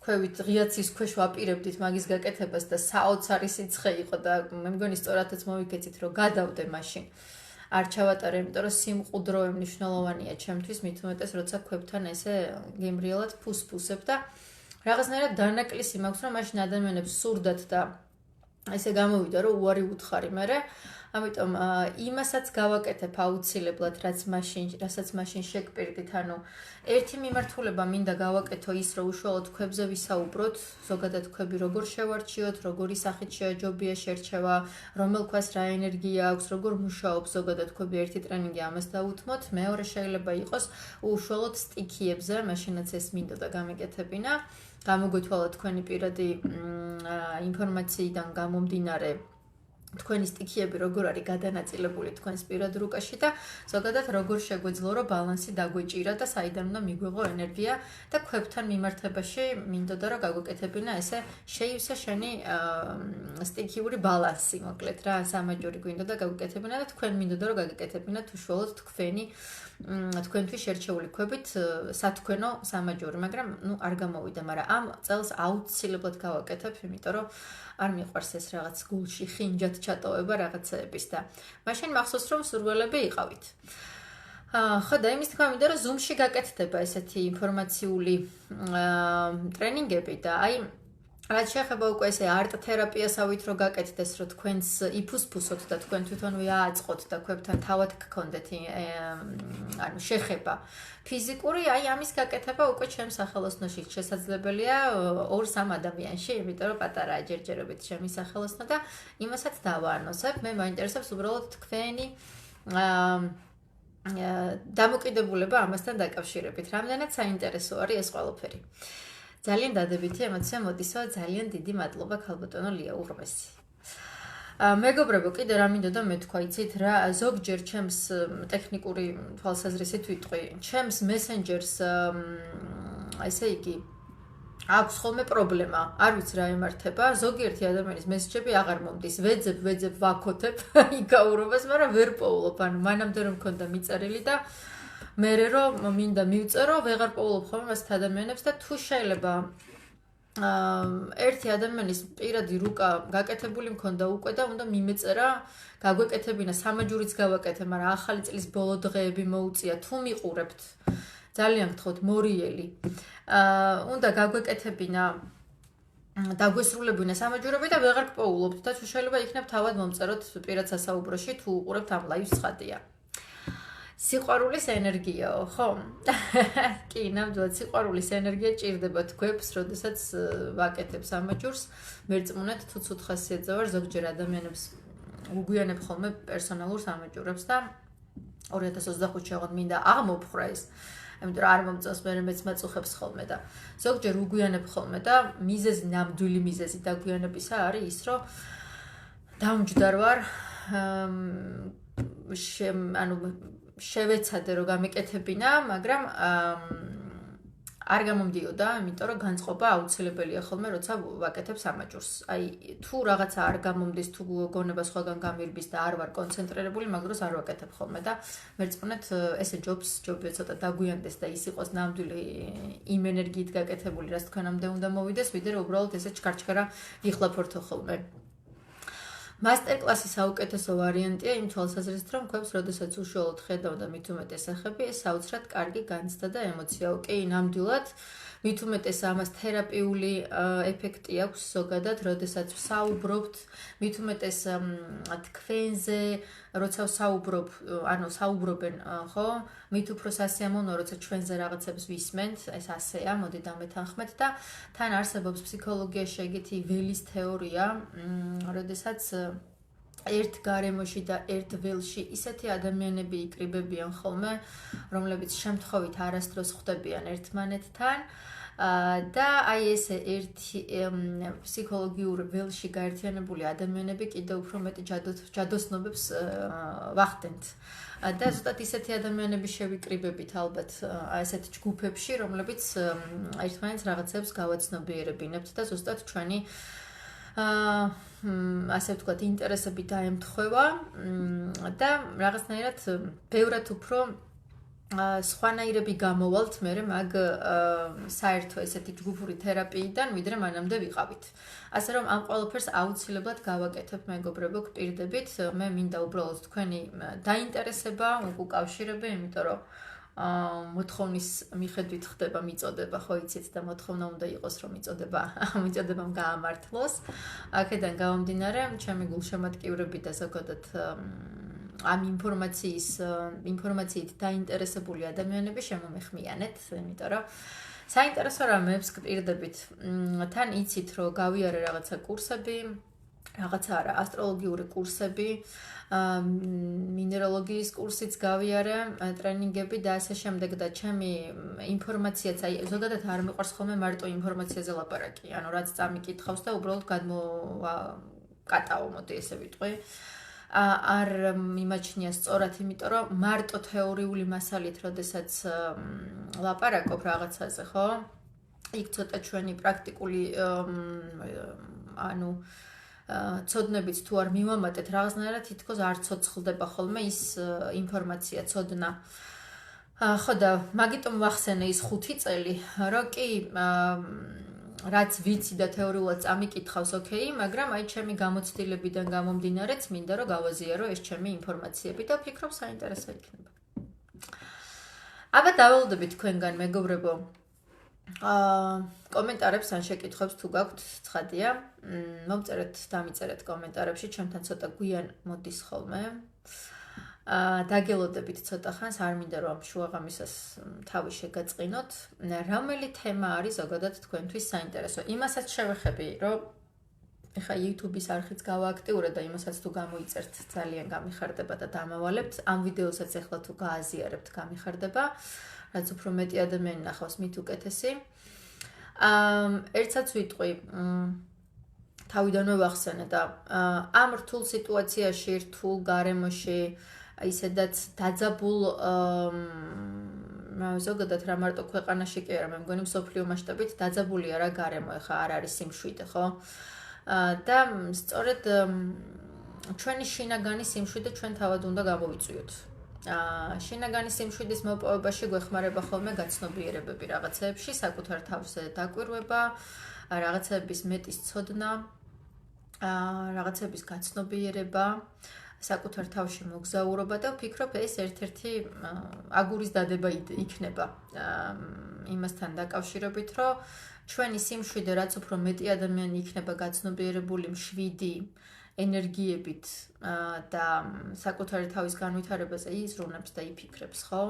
ქვევით ღიაცის ქვეშ ვაპირებდით მაგის გაკეთებას და საოცარი სიცხე იყო და მე მგონი სწორადაც მოვიქეცით რომ გადავდე მაშინ არ ჩავატარე იმიტომ რომ სიმყუდრო მნიშვნელოვანია ჩემთვის მით უმეტეს როცა ქვებთან ესე გემრიელად ფუსფუსებ და რაღაცნაირად დანაკლისი მაქვს რომ მაშინ ადამიანებს სურდათ და ესე გამოვიდა რომ უარი უთხარი მერე ამიტომ იმასაც გავაკეთებ აუცილებლად რასაც მაშინ შეგპირდით ანუ ერთი მიმართულება მინდა გავაკეთო ის რომ უშუალოდ ქვებზე ვისაუბროთ ზოგადად ქვები როგორ შევარჩიოთ როგორი სახით შეაჯობია შერჩევა რომელ ქვას რა ენერგია აქვს როგორ მუშაობს ზოგადად ქვები ერთი ტრენინგი ამას დავუთმოთ მეორე შეიძლება იყოს უშუალოდ სტიქიებზე მაშინაც ეს მინდოდა გამეკეთებინა გამოგვეთვალა თქვენი პირადი ინფორმაციიდან გამომდინარე თქვენი სტიქიები როგორ არის გადანაწილებული თქვენს პირად რუკაში და ზოგადად როგორ შეგვეძლო რომ ბალანსი დაგვეჭირა და საიდან უნდა მიგვიღო ენერგია და ქვებთან მიმართებაში მინდოდა რომ გაგვეკეთებინა ესე შეივსე შენი სტიქიური ბალანსი მოკლედ რა სამაჯური გვინდოდა გაგვეკეთებინა და თქვენ მინდოდა რომ გაგეკეთებინა თუ შუალოდ თქვენთვის შერჩეული ქვებით სათქვენო სამაჯური მაგრამ ნუ არ გამოვიდა მაგრამ ამ წელს აუცილებლად გავაკეთებ იმიტომ რომ არ მიყვარს ეს რაღაც გულში ხინჯად ჩატოვება რაღაცეების და მაშინ მახსოვს რომ სურველები იყავით. ხო და იმის თქმა მინდა რომ Zoom-ში გაკეთდება ესეთი ინფორმაციული ტრენინგები და აი რაც შეეხება უკვე ესე არტ თერაპიასავით რომ გაკეთდეს რომ თქვენს იფუსფუსოთ და თქვენ თვითონვე ააწყოთ და ქვებთან თავად გქონდეთ ანუ შეხება ფიზიკური აი ამის გაკეთება უკვე ჩემს სახელოსნოში შესაძლებელია 2-3 ადამიანში იმიტომ რომ პატარაა ჯერჯერობით ჩემი სახელოსნო და იმასაც დავაანონსებ მე მაინტერესებს უბრალოდ თქვენი დამოკიდებულება ამასთან დაკავშირებით რამდენად საინტერესო არის ეს ყველაფერი ძალიან დადებითი ემოცია მოდისვა ძალიან დიდი მადლობა ქალბატონო ლია უღრმესი. მეგობრებო კიდე რა მინდოდა მე თქვა იცით რა ზოგჯერ ჩემს ტექნიკური თვალსაზრისით ვიტყვი ჩემს მესენჯერს ესე იგი აქვს ხოლმე პრობლემა არ ვიცი რა ემართება ზოგიერთი ადამიანის მესენჯები აღარ მომდის ვეძებ ვაქოთებ იგაურობას მაგრამ ვერ პოულობ ანუ მანამდე რომ მქონდა მიწერილი და მერე რომ მინდა მივწერო, ვეღარ პოულობ ხოლმე მას ადამიანებს და თუ შეიძლება ერთი ადამიანის პირადი რუკა გაკეთებული მქონდა უკვე და უნდა მიმეწერა, გაგვეკეთებინა სამაჯურიც გავაკეთე, მაგრამ ახალი წლის ბოლო დღეები მოუწია, თუ მიყურებთ, ძალიან გთხოვთ მორიელი. უნდა გაგვეკეთებინა დაგვესრულებინა სამაჯურები და ვეღარ გპოულობთ და თუ შეიძლება იქნებ თავად მომწეროთ პირად სასაუბროში, თუ უყურებთ ამ ლაივს ცხადია. სიყვარულის ენერგიაო, ხო? კი, ნამდვილად სიყვარულის ენერგია ჭირდება თქვენს, როდესაც ვაკეთებ სამაჯურს. მერწმუნეთ თუ ცუდ ხასიათზე ვარ, ზოგჯერ ადამიანებს უგვიანებ ხოლმე პერსონალურ სამაჯურებს და 2025-ში აღარ მინდა აღმოფხრა ეს. იმიტომ რომ არ მომწონს მე მეც მაწუხებს ხოლმე და ზოგჯერ უგვიანებ ხოლმე და მიზეზი ნამდვილი მიზეზი დაგვიანებისა არის ის, რომ დამჯდარ ვარ ანუ შევეცადე რომ გამეკეთებინა, მაგრამ არ გამომდიოდა, იმიტომ რომ განწყობა აუცილებელია ხოლმე, როცა ვაკეთებ სამაჯურს. აი, თუ რაღაცა არ გამომდის, თუ გონება სხვაგან გამირბის და არ ვარ კონცენტრირებული, მაგ დროს არ ვაკეთებ ხოლმე და მერწმუნეთ ესე ჯობია ცოტა დაგვიანდეს და ის იყოს ნამდვილი იმ ენერგიით გაკეთებული, რაც თქვენამდე უნდა მოვიდეს, ვიდრე რომ უბრალოდ ესე ჩქარჩქარა იხლაფორთო ხოლმე. მასტერკლასის საუკეთესო ვარიანტია იმ თვალსაზრისით, რომ ქვებს, როდესაც უშუალოდ ხედავ და მით უმეტეს ეხები, ეს საოცრად კარგი განცდა და ემოცია. ოკეი, ნამდვილად, მით უმეტეს ამას თერაპიული ეფექტი აქვს ზოგადად, როდესაც ვსაუბრობთ, მით უმეტეს თქვენზე, როცა ვსაუბრობ, ანუ საუბრობენ, ხო? მით უფრო სასიამოვნოა, როცა ჩვენზე რაღაცებს ვისმენთ, ეს ასეა, მოდი დამეთანხმეთ და თან არსებობს ფსიქოლოგიაში ეგეთი ველის თეორია, როდესაც ერთ გარემოში და ერთ ველში ისეთი ადამიანები იკრიბებიან ხოლმე, რომლებიც შემთხვევით არასდროს ხვდებიან ერთმანეთთან და აი ესე ერთი ფსიქოლოგიურ ველში გაერთიანებული ადამიანები კიდევ უფრო მეტი ჯადოსნობებს ვახდენთ. და ზუსტად ისეთი ადამიანები შევიკრიბებით ალბათ ესეთ ჯგუფებში, რომლებიც ერთმანეთს რაღაცებს გავაცნობიერებინებთ და ზუსტად ჩვენი ასე ვთქვათ, ინტერესები დაემთხვევა და რაღაცნაირად ბევრად უფრო სხვანაირები გამოვალთ მე მაგ საერთო ესეთი ჯგუფური თერაპიიდან, ვიდრე მანამდე ვიყავით. ასე რომ ამ ყველაფერს აუცილებლად გავაკეთებ მეგობრებო, გპირდებით, მე მინდა უბრალოდ თქვენი დაინტერესება, უკავშირება, იმიტომ რომ მოთხოვნის მიხედვით ხდება მიწოდება, ხო იცით და მოთხოვნა უნდა იყოს, რომ მიწოდებამ გაამართლოს. აქედან გამომდინარე, ჩემი გულშემატკივრები და ზოგადად ამ ინფორმაციით დაინტერესებული ადამიანები შემომეხმიანეთ, იმიტომ რომ საინტერესო რამეებს გპირდებით. თან იცით, რომ გავიარე რაღაცა კურსები, რაღაცა არა, ასტროლოგიური კურსები, მინერალოგიის კურსიც გავიარე, ტრენინგები და ასე შემდეგ და ჩემი ინფორმაციაც, აი ზოგადად არ მიყვარს ხოლმე მარტო ინფორმაციაზე ლაპარაკი, ანუ რაც წამიკითხავს და უბრალოდ კატაო მოდი ესე ვიტყვი. არ მიმაჩნია სწორად, იმიტომ რომ მარტო თეორიული მასალით, როდესაც ლაპარაკობ რაღაცაზე, ხო? იქ ცოტა ჩვენი პრაქტიკული ანუ ცოდნებით თუ არ მივამატეთ რაღაცნაირად თითქოს არ ცოცხლდება ხოლმე ის ინფორმაცია, ცოდნა. ხო და მაგიტომ ვახსენე ის 5 წელი, რომ კი რაც ვიცი და თეორიულად წამიკითხავს, ოკეი, მაგრამ აი ჩემი გამოცდილებიდან გამომდინარეც მინდა რომ გავაზიარო ეს ჩემი ინფორმაციები და ვფიქრობ საინტერესო იქნება. აბა დაველოდებით თქვენგან მეგობრებო. კომენტარებს ან შეკითხვებს თუ გაქვთ, ცხადია. მომწერეთ, დამიწერეთ კომენტარებში, ჩემთან ცოტა გვიან მოდის ხოლმე. დაგელოდებით ცოტა ხანს, არ მინდა რომ შუაღამისას თავი შეგაწყინოთ. რომელი თემა არის ზოგადად თქვენთვის საინტერესო? იმასაც შევეხები, რომ ეხა YouTube-ის არხიც გავააქტიურე და იმასაც თუ გამოიწერთ, ძალიან გამიხარდება და დამავალებთ. ამ ვიდეოსაც ეხლა თუ გააზიარებთ, გამიხარდება. რაც უფრო მეტი ადამიანი ნახავს, მით უკეთესი. ერთსაც ვიტყვი, თავიდანვე ვახსენე და ამ რთულ სიტუაციაში, რთულ გარემოში, ისედაც დაძაბულ ზოგადად რა მარტო ქვეყანაში კი არა, მე მგონი მსოფლიო მასშტაბით დაძაბულია რა გარემო, ეხა არ არის სიმშვიდე, ხო? და სწორედ ჩვენი შინაგანი სიმშვიდე ჩვენ თავად უნდა გამოვიწვიოთ. შინაგანი სიმშვიდის მოპოვებაში გვეხმარება ხოლმე გაცნობიერებები რაღაცეებში, საკუთარ თავზე დაკვირვება, რაღაცების მეტის ცოდნა, რაღაცების გაცნობიერება, საკუთარ თავში მოგზაურობა და ვფიქრობ ეს ერთ-ერთი აგურის დადება იქნება იმასთან დაკავშირებით, რომ ჩვენი სიმშვიდე რაც უფრო მეტი ადამიანი იქნება გაცნობიერებული, მშვიდი ენერგიებით და საკუთარი თავის განვითარებაზე იზრუნებს და იფიქრებს, ხო?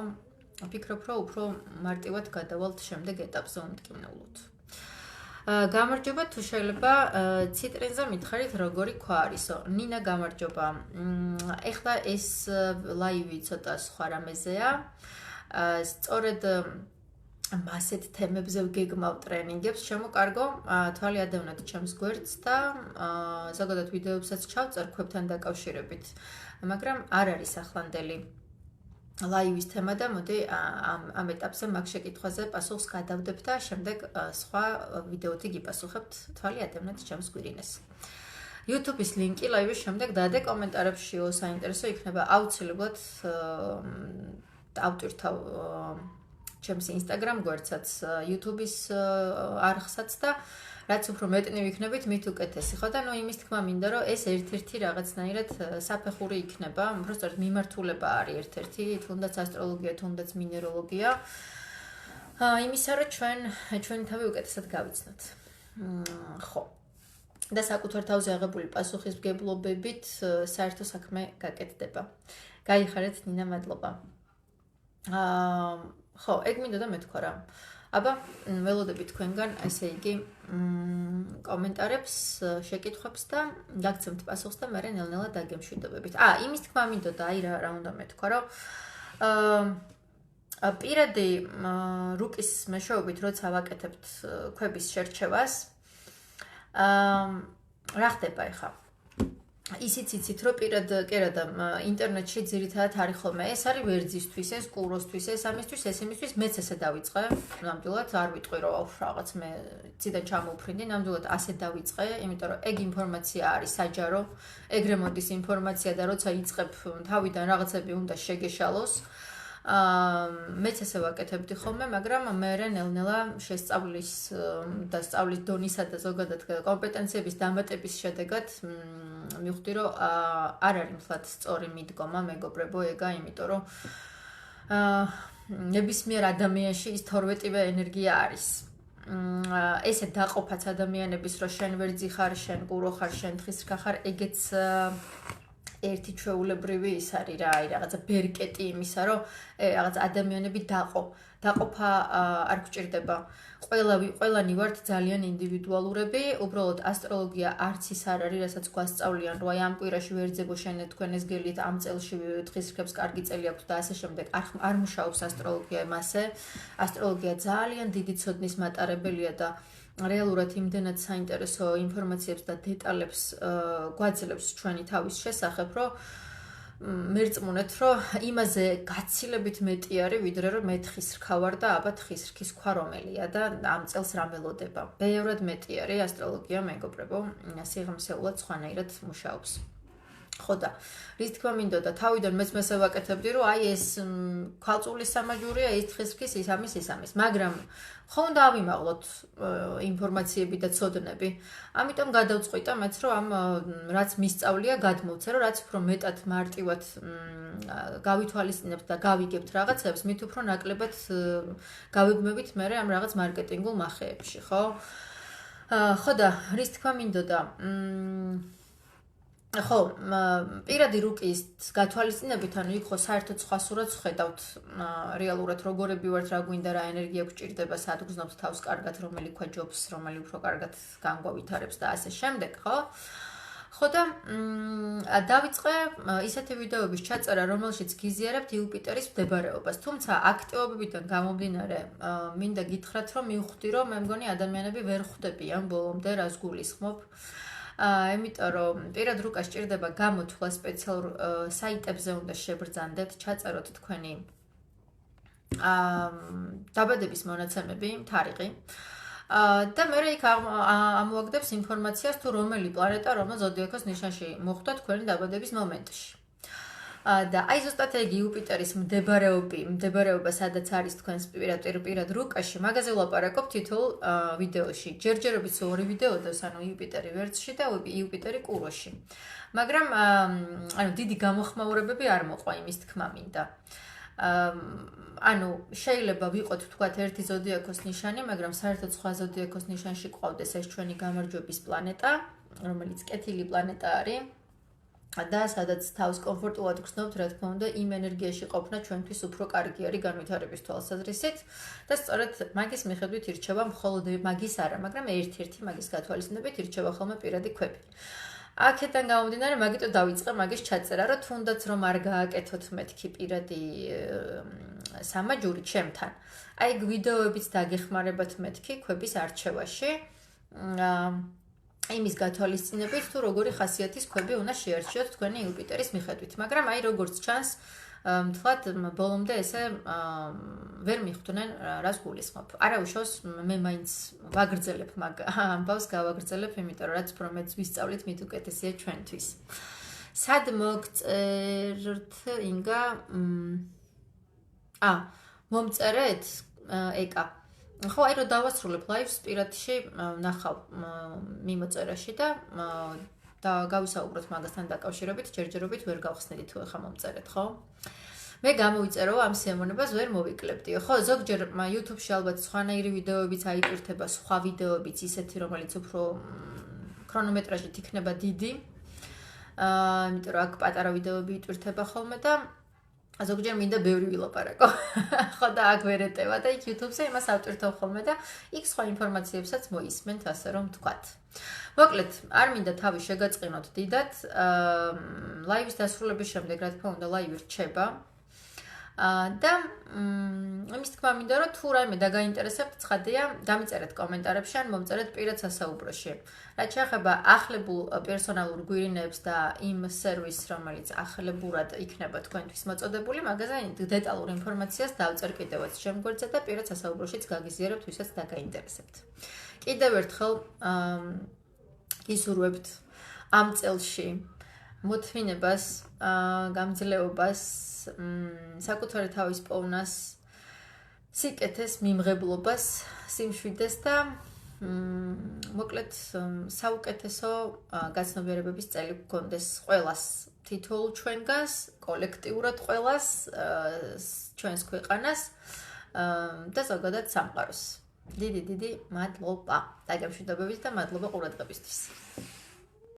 ვფიქრობ, რომ უფრო მარტივად გადავალთ შემდეგ ეტაპზე უმტკივნეულოდ. გამარჯობა, თუ შეიძლება ციტრინზე მითხარით როგორი ქვა არისო. ნინა გამარჯობა. ეხლა ეს ლაივი ცოტა სხვა რამეზეა. სწორედ მასეთ თემებზე ვგეგმავ ტრენინგებს, შემოკარგო, თვალი ადევნათ ჩემს გვერდს და ზოგადად ვიდეოებსაც ჩავწერ ქვებთან დაკავშირებით. მაგრამ არ არის ახლანდელი ლაივის თემა და მოდი ამ ეტაპზე მაგ შეკითხვაზე პასუხს გადავდებ და შემდეგ სხვა ვიდეოთი გიპასუხებთ, თვალი ადევნათ ჩემს გვირინეს. YouTube-ის ლინკი ლაივის შემდეგ დადე კომენტარებშიო, საინტერესო იქნება აუცილებლად ავტვირთავ ჩემს Instagram გვერდსაც, YouTube-ის არხსაც და რაც უფრო მეტნი ვიქნებით, მით უკეთესი, ხო და იმის თქმა მინდა, რომ ეს ერთ-ერთი რაღაცნაირად საფეხური იქნება, უბრალოდ მიმართულება არის ერთ-ერთი, თუნდაც ასტროლოგია, თუნდაც მინეროლოგია. იმისა, რომ ჩვენი თავი უკეთესად გავიცნოთ. ხო. და საკუთარ თავზე აღებული პასუხისმგებლობებით საერთო საქმე გაკეთდება. გაიხარეთ, ნინა, მადლობა. ხო, ეგ მინდა და მეთქვა რა. აბა, ველოდებით თქვენგან, ესე იგი, კომენტარებს, შეკითხვებს და გაგცემთ პასუხს და მერე ნელ-ნელა დაგემშვიდობებით. იმის თქმა მინდოდა, აი რა უნდა მეთქვა, რომ პირადი რუკის მეშვეობით, როცა ვაკეთებთ ქვების შერჩევას, რა ხდება ეხლა? ისიც იცით, რომ პირად ინტერნეტში ძირითადად არის ხოლმე, ეს არის ვერძისთვის, ეს კუროსთვის, ეს ამისთვის, ეს იმისთვის, მეც ესე დავიწყე, ნამდვილად არ ვიტყვი, რომ რაღაც მე ციდან ჩამოვფრინდი, ნამდვილად ასე დავიწყე, იმიტომ რომ ეგ ინფორმაცია არის საჯარო, ეგრე მოდის ინფორმაცია და როცა იწყებ თავიდან რაღაცები უნდა შეგეშალოს, მეც ესე ვაკეთებდი ხოლმე, მაგრამ მერე ნელ-ნელა შესწავლის და სწავლის დონისა და ზოგადად კომპეტენციების დამატების შედეგად მივხვდი, რომ არ არის მთლად სწორი მიდგომა, მეგობრებო, ეგა, იმიტომ რომ ნებისმიერ ადამიანში ის თორვეტივე ენერგია არის. ესე დაყოფაც ადამიანების, რომ შენ ვერძი ხარ, შენ ყურო ხარ, შენ თხისრქა ხარ, ეგეც ერთი ჩვეულებრივი ის არის რა, რაღაცა ბერკეტი იმისა, რომ რაღაც ადამიანები დაყოფა არ გვჭირდება. ყველანი ვართ ძალიან ინდივიდუალურები, უბრალოდ ასტროლოგია არც ის არ არის, რასაც გვასწავლიან, რომ აი ამ კვირაში ვერძებო შენ თქვენეს გელით, ამ წელში თხისრქებს კარგი წელი აქვს და ასე შემდეგ. არ მუშაობს ასტროლოგია მასე. ასტროლოგია ძალიან დიდი ცოდნის მატარებელია და რეალურად იმდენად საინტერესო ინფორმაციებს და დეტალებს გვაძლევს ჩვენი თავის შესახებ, რომ მერწმუნეთ, რომ იმაზე გაცილებით მეტი არის, ვიდრე რომ მე თხის რქა ვარ და აბა თხის რქის ქვა რომელია და ამ წელს რა მელოდება. ბევრად მეტი არის ასტროლოგია, მეგობრებო, სიღრმისეულად სხვანაირად მუშაობს. ხო და რის თქმა მინდოდა თავიდან მეც მესე ვაკეთებდი, რომ აი ეს ქალწულის სამაჯურია, ეს თხის რქის ის ამის, მაგრამ ხო უნდა ავიმაღლოთ ინფორმაციები და ცოდნები. ამიტომ გადავწყვიტა მეც, რომ ამ რაც მისწავლია, გადმოვცე, რომ რაც უფრო მეტად მარტივად გავითვალისწინებთ და გავიგებთ რაღაცებს, მით უფრო ნაკლებად გავიგმებით მე ამ რაღაც მარკეტინგულ მახეებში, ხო? ხო და რის თქმა მინდოდა ხო, პირადი რუკის გათვალისწინებით, ანუ იქ ხო საერთოდ სხვა სურათს ხედავთ რეალურად როგორები ვართ, რა გვინდა, რა ენერგია გჭირდება, სად გზნობთ თავს კარგად, რომელი ქვა ჯობს, რომელი უფრო კარგად განგვავითარებს და ასე შემდეგ, ხო? ხო და დავიწყე ისეთი ვიდეოების ჩაწერა, რომელშიც გიზიარებთ იუპიტერის მდებარეობას. თუმცა აქტივობებიდან გამომდინარე, მინდა გითხრათ, რომ მივხვდი, რომ მე მგონი ადამიანები ვერ ხვდებიან ბოლომდე რას გულისხმობ. იმიტომ რომ პირად რუკა სჭირდება გამოთვლა სპეციალურ საიტებზე უნდა შებრძანდეთ, ჩაწეროთ თქვენი დაბადების მონაცემები, თარიღი. და მე იქ ამოაგდებს ინფორმაციას თუ რომელი პლანეტა რომელ ზოდიაქოს ნიშანში მოხვდა თქვენი დაბადების მომენტში. და აი ზუსტად ეგ იუპიტერის მდებარეობა სადაც არის თქვენს პირად რუკაში, მაგაზე ვლაპარაკობ თითოეულ ვიდეოში. ჯერჯერობით ორი ვიდეო დავს, ანუ იუპიტერი ვერცხლში და იუპიტერი კუროში. მაგრამ ანუ დიდი გამოხმაურებები არ მოყვა იმის თქმა მინდა. ანუ შეიძლება ვიყოთ თქვათ ერთი ზოდიაქოს ნიშანი, მაგრამ საერთოდ სხვა ზოდიაქოს ნიშანში ყავდეს ეს ჩვენი გამარჯვების პლანეტა, რომელიც კეთილი პლანეტა არის. და სადაც თავს კომფორტულად გრძნობთ, რა თქმა უნდა, იმ ენერგიაში ყოფნა ჩვენთვის უფრო კარგი არის განვითარების თვალსაზრისით და სწორედ მაგის მიხედვით ირჩევა მხოლოდ მაგის არა, მაგრამ ერთ-ერთი მაგის გათვალისწინებით ირჩევა ხოლმე პირადი ქვები. აქედან გამომდინარე, მაგიტო დავიწყე მაგის ჩაწერა, რომ თუნდაც რომ არ გააკეთოთ მეთქი პირადი სამაჯური ჩემთან. აი ვიდეოებიც დაგეხმარებათ მეთქი ქვების არჩევაში. იმის გათვალისწინებით თუ როგორი ხასიათის ქვები უნდა შეარჩიოთ თქვენი იუპიტერის მიხედვით, მაგრამ აი როგორც ჩანს, თქვათ ბოლომდე ესე ვერ მიხვდნენ რას გულისხმობ. არა უშავს მე მაინც ვაგრძელებ მაგ ამბავს გავაგრძელებ, იმიტომ რომ რაც უფრო მეც ვისწავლით, მით უკეთესია ჩვენთვის. სად მოგწერთ ინგა? მომწერეთ ეკა. ხო, აი რომ დავასრულებ ლაივს პირადში ნახავ მიმოწერაში და გავისაუბროთ მაგასთან დაკავშირებით, ჯერჯერობით ვერ გავხსნიდი თუ ეხა მომწერეთ, ხო? მე გამოვიწერო ამ სიამოვნებას ვერ მოვიკლებდიო. ხო, ზოგჯერ YouTube-ში ალბათ სხვანაირი ვიდეოებიც აიტვირთება, სხვა ვიდეოებიც ისეთი, რომელიც უფრო ქრონომეტრაჟით იქნება დიდი. იმიტომ რომ აქ პატარა ვიდეოები იტვირთება ხოლმე და ზოგჯერ მინდა ბევრი ვილაპარაკო. ხო და აქ ვერ ეტევა და იქ YouTube-ზე იმას ავტვირთობ ხოლმე და იქ სხვა ინფორმაციებსაც მოისმენთ, ასე რომ ვთქვათ. მოკლედ, არ მინდა თავი შეგაწყინოთ დიდად. ლაივის დასრულების შემდეგ, რა თქმა უნდა, ლაივი რჩება. და იმის თქმა მინდა, რომ თუ რაიმე დაგაინტერესებთ, ცხადია, დამიწერეთ კომენტარებში ან მომწერეთ პირად სასაუბროში. რაც შეეხება ახლებულ პერსონალურ გვირინებს და იმ სერვისს, რომელიც ახლებურად იქნება თქვენთვის მოწოდებული, მაგაზე დეტალურ ინფორმაციას დავწერ კიდევაც ჩემ გვერდზე და პირად სასაუბროშიც გაგიზიარებთ, ვისაც დაგაინტერესებთ. კიდევ ერთხელ გისურვებთ ამ წელში მოთმინებას, გამძლეობას, საკუთარი თავის პოვნას, სიკეთეს, მიმღებლობას, სიმშვიდეს და მოკლედ საუკეთესო გაცნობიერებების წელი გქონდეს ყველას, თითოეულ ჩვენგანს, კოლექტიურად ყველას, ჩვენს ქვეყანას და ზოგადად სამყაროს. დიდი მადლობა. დაგემშვიდობებით და მადლობა ყურადღებისთვის.